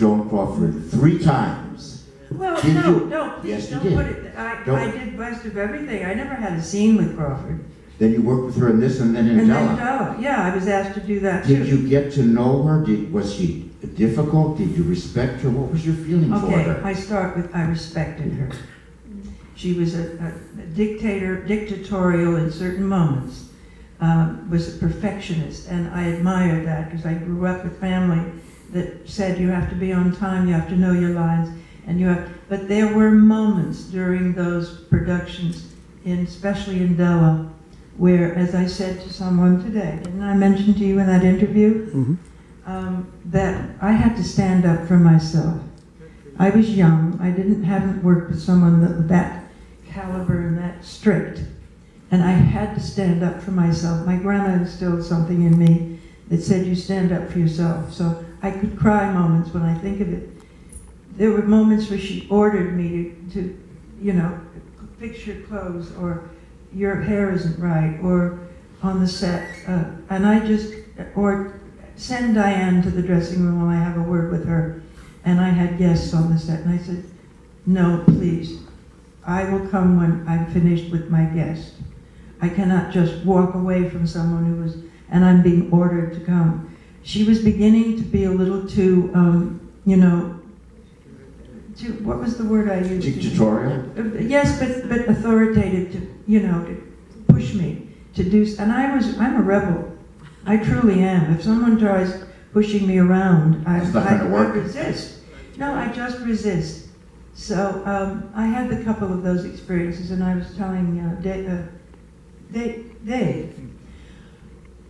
Joan Crawford 3 times. Well, Did no, you? no, please Yes, you don't did. put it. I did Best of Everything. I never had a scene with Crawford. Then you worked with her in this and then in And Della. then Della. Yeah, I was asked to do that too. Did you get to know her? Was she difficult? Did you respect her? What was your feeling for her? Okay, I start with I respected her. She was a dictatorial in certain moments, was a perfectionist, and I admired that because I grew up with family that said you have to be on time, you have to know your lines, and you have. But there were moments during those productions, especially in Della, where, as I said to someone today, didn't I mention to you in that interview, that I had to stand up for myself. I was young. I haven't worked with someone that caliber and that strict, and I had to stand up for myself. My grandma instilled something in me that said you stand up for yourself. So I could cry moments when I think of it. There were moments where she ordered me to you know, fix your clothes, or your hair isn't right, or on the set, and I just, or send Diane to the dressing room while I have a word with her. And I had guests on the set, and I said, no, please, I will come when I'm finished with my guest. I cannot just walk away from someone who was, and I'm being ordered to come. She was beginning to be a little too, you know, what was the word I used? Dictatorial? Yes, but authoritative to, you know, to push me to do, and I'm a rebel. I truly am. If someone tries pushing me around, I resist. No, I just resist. So I had a couple of those experiences, and I was telling Dave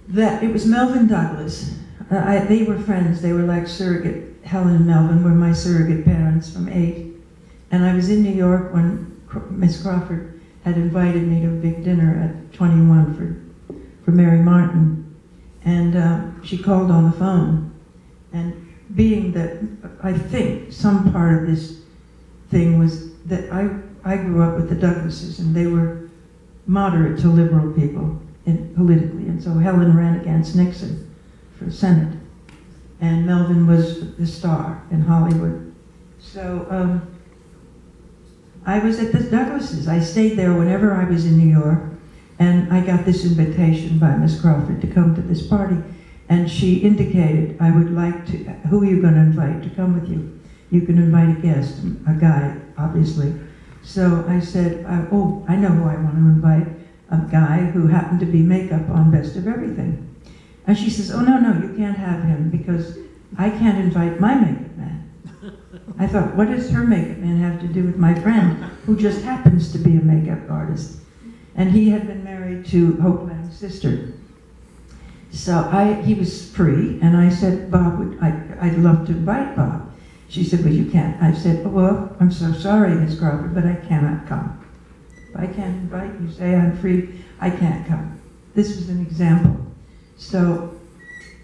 that it was Melvyn Douglas. They were friends. They were like surrogate. Helen and Melvyn were my surrogate parents from 8. And I was in New York when Miss Crawford had invited me to a big dinner at 21 for Mary Martin. And she called on the phone. And being that, I think some part of this thing was that I grew up with the Douglases, and they were moderate to liberal people politically. And so Helen ran against Nixon for Senate. And Melvyn was the star in Hollywood. So I was at the Douglases. I stayed there whenever I was in New York, and I got this invitation by Miss Crawford to come to this party. And she indicated, I would like to, who are you going to invite to come with you? You can invite a guest, a guy, obviously. So I said, oh, I know who I want to invite, a guy who happened to be makeup on Best of Everything. And she says, oh, no, you can't have him because I can't invite my makeup man. I thought, what does her makeup man have to do with my friend, who just happens to be a makeup artist? And he had been married to Hope Lang's sister. So he was free, and I said, Bob, I'd love to invite Bob. She said, well, you can't. I said, oh, well, I'm so sorry, Miss Crawford, but I cannot come. If I can't invite you, say I'm free, I can't come. This was an example. So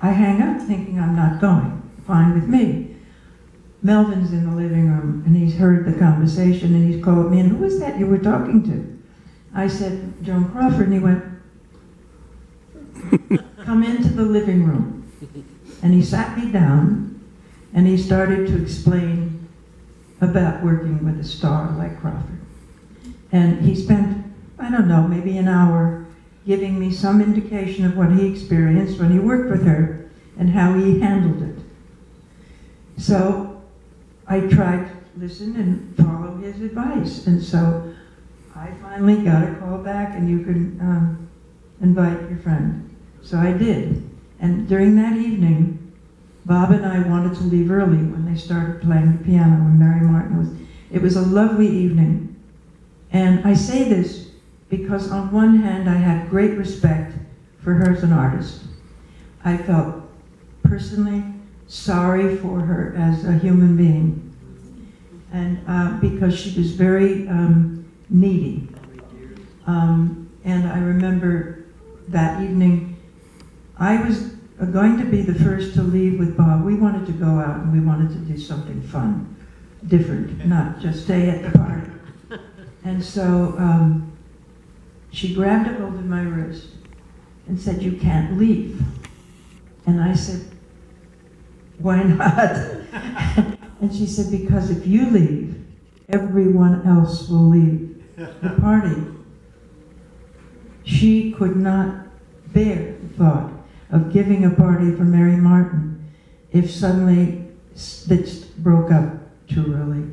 I hang up thinking I'm not going. Fine with me. Melvin's in the living room, and he's heard the conversation, and he's called me, and who is that you were talking to? I said, Joan Crawford, and he went, come into the living room. And he sat me down, and he started to explain about working with a star like Crawford. And he spent, I don't know, maybe an hour giving me some indication of what he experienced when he worked with her and how he handled it. So I tried to listen and follow his advice. And so I finally got a call back, and you can invite your friend. So I did. And during that evening, Bob and I wanted to leave early when they started playing the piano when Mary Martin was. It was a lovely evening. And I say this because on one hand, I had great respect for her as an artist. I felt personally sorry for her as a human being. And because she was very needy. And I remember that evening, I was going to be the first to leave with Bob. We wanted to go out, and we wanted to do something fun, different, not just stay at the party. And so she grabbed a hold of my wrist and said, you can't leave. And I said, why not? And she said, because if you leave, everyone else will leave the party. She could not bear the thought of giving a party for Mary Martin if suddenly it broke up too early,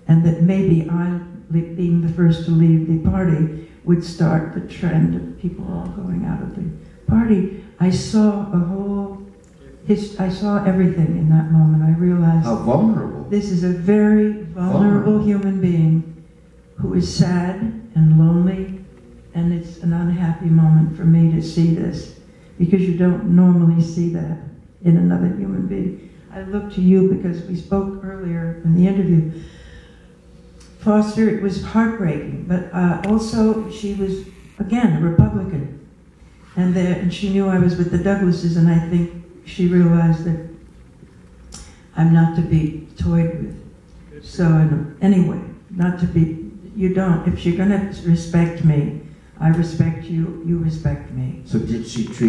and that maybe I, being the first to leave the party, would start the trend of people all going out of the party. I saw I saw everything in that moment. I realized how vulnerable. This is a very vulnerable human being who is sad and lonely, and it's an unhappy moment for me to see this, because you don't normally see that in another human being. I look to you because we spoke earlier in the interview. Foster, it was heartbreaking, but also she was, again, a Republican. And she knew I was with the Douglases, and I think she realized that I'm not to be toyed with. So anyway, not to be, you don't, if you're gonna respect me, I respect you, you respect me. So did she treat